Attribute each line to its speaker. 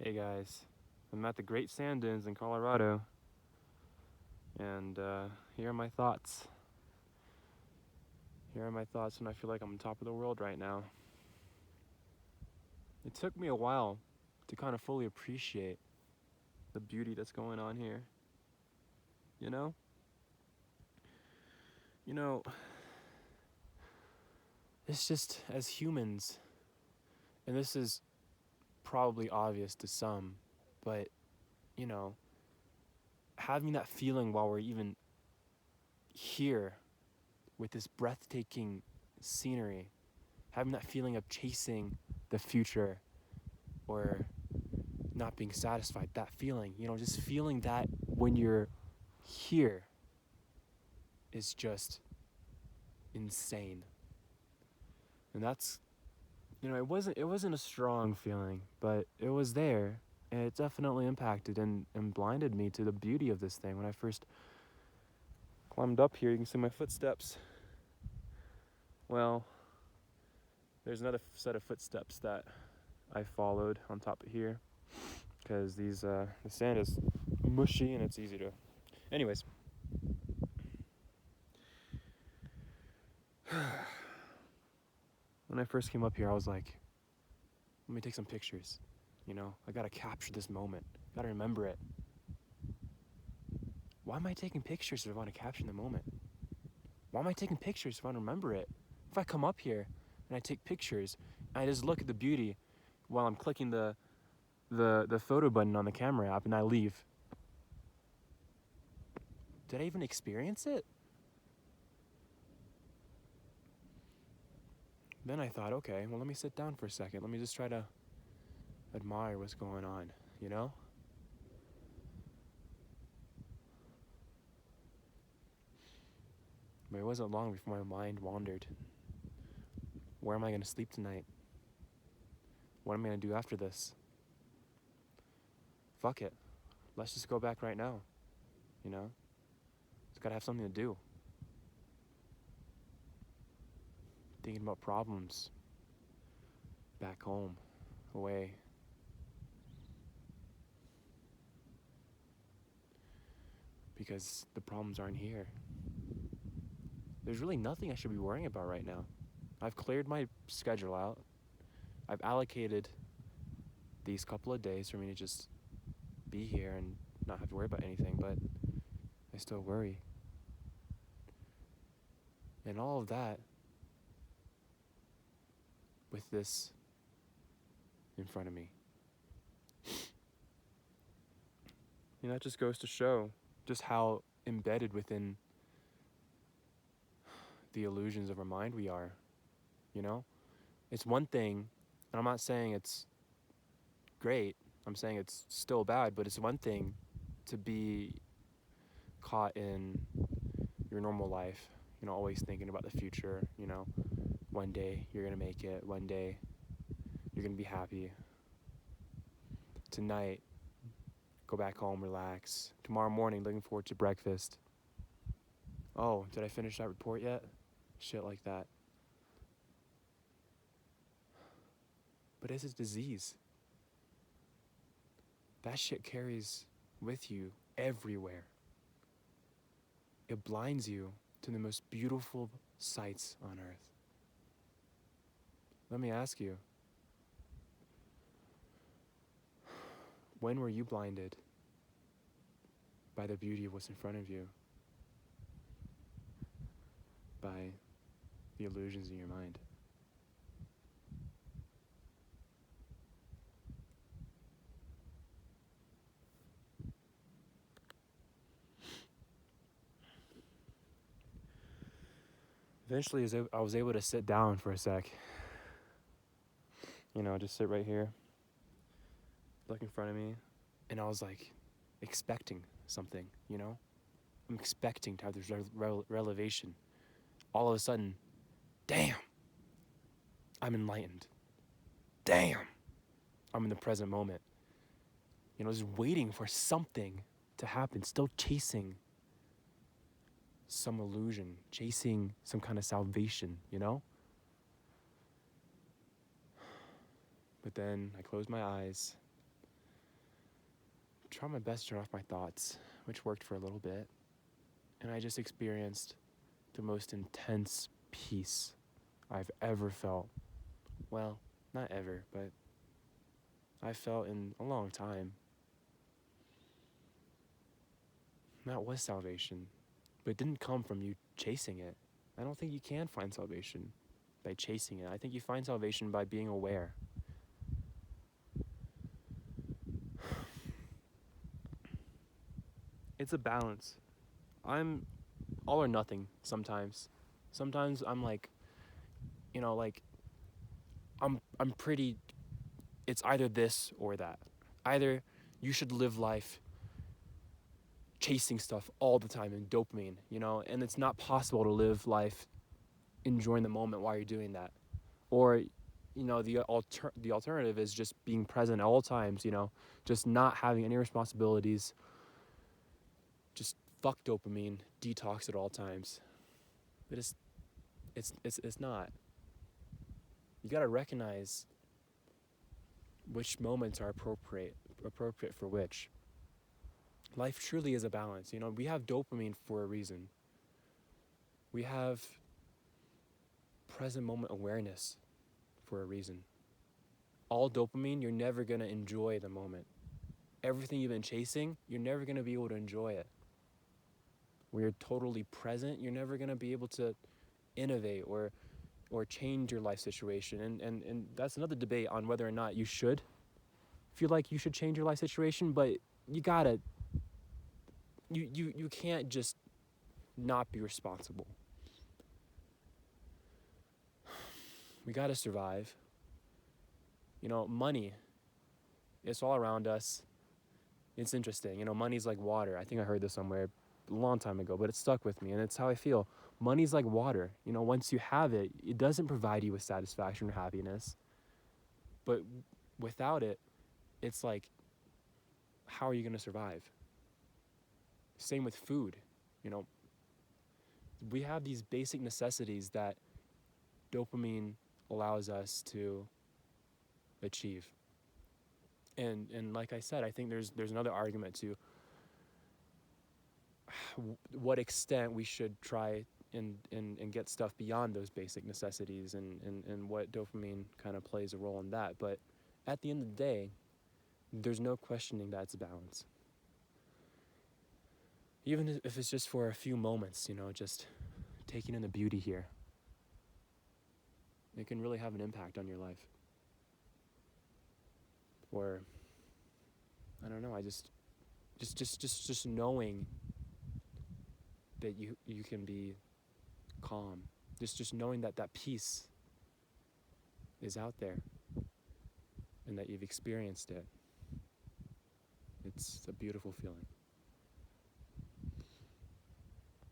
Speaker 1: Hey guys, I'm at the Great Sand Dunes in Colorado, and here are my thoughts. Here are my thoughts when I feel like I'm on top of the world right now. It took me a while to kind of fully appreciate the beauty that's going on here. You know? You know, it's just as humans, and this is probably obvious to some, but you know, having that feeling while we're even here with this breathtaking scenery, having that feeling of chasing the future or not being satisfied, that feeling, just feeling that when you're here is just insane. And that's, it wasn't a strong feeling, but it was there, and it definitely impacted and blinded me to the beauty of this thing. When I first climbed up here, you can see my footsteps. Well, there's another set of footsteps that I followed on top of here, because the sand is mushy and it's easy to. Anyways, when I first came up here, I was like, let me take some pictures. I gotta capture this moment. Gotta remember it. Why am I taking pictures if I want to capture the moment? Why am I taking pictures if I want to remember it? If I come up here and I take pictures and I just look at the beauty while I'm clicking the photo button on the camera app and I leave, did I even experience it? Then I thought, okay, well, let me sit down for a second. Let me just try to admire what's going on, you know? But it wasn't long before my mind wandered. Where am I going to sleep tonight? What am I going to do after this? Fuck it. Let's just go back right now, you know? Just gotta have something to do. Thinking about problems back home, away. Because the problems aren't here. There's really nothing I should be worrying about right now. I've cleared my schedule out. I've allocated these couple of days for me to just be here and not have to worry about anything, but I still worry. And all of that with this in front of me. That just goes to show just how embedded within the illusions of our mind we are, you know? It's one thing, and I'm not saying it's great, I'm saying it's still bad, but it's one thing to be caught in your normal life, always thinking about the future, one day you're gonna make it, one day you're gonna be happy. Tonight, go back home, relax. Tomorrow morning, looking forward to breakfast. Oh, did I finish that report yet? Shit like that. But it's a disease. That shit carries with you everywhere. It blinds you to the most beautiful sights on earth. Let me ask you, when were you blinded by the beauty of what's in front of you? By the illusions in your mind? Eventually, I was able to sit down for a sec. Just sit right here, look in front of me, and I was like expecting something, I'm expecting to have this revelation. All of a sudden, damn, I'm enlightened. Damn, I'm in the present moment. Just waiting for something to happen, still chasing some illusion, chasing some kind of salvation, But then I closed my eyes tried my best to turn off my thoughts, which worked for a little bit. And I just experienced the most intense peace I've ever felt. Well, not ever, but I felt in a long time. And that was salvation. But it didn't come from you chasing it. I don't think you can find salvation by chasing it. I think you find salvation by being aware. It's a balance. I'm all or nothing sometimes. Sometimes I'm like, like I'm pretty it's either this or that. Either you should live life chasing stuff all the time and dopamine, and it's not possible to live life enjoying the moment while you're doing that. Or the alternative is just being present at all times, just not having any responsibilities, just fuck dopamine, detox at all times. But it's not. You got to recognize which moments are appropriate for which. Life truly is a balance. We have dopamine for a reason. We have present moment awareness for a reason. All dopamine, you're never going to enjoy the moment. Everything you've been chasing, you're never going to be able to enjoy it. When you're totally present, you're never going to be able to innovate or change your life situation. And that's another debate on whether or not you should feel like you should change your life situation, but you gotta, you can't just not be responsible. We gotta survive. Money, it's all around us. It's interesting. Money's like water. I think I heard this somewhere a long time ago, but it stuck with me, and it's how I feel. Money's like water. Once you have it, it doesn't provide you with satisfaction or happiness. But without it, it's like, how are you going to survive? Same with food. We have these basic necessities that dopamine allows us to achieve. And like I said, I think there's another argument to what extent we should try and get stuff beyond those basic necessities and what dopamine kind of plays a role in that. But at the end of the day, there's no questioning that it's a balance. Even if it's just for a few moments, just taking in the beauty here, it can really have an impact on your life. Or, I don't know, I just knowing that you can be calm, just knowing that peace is out there and that you've experienced it. It's a beautiful feeling.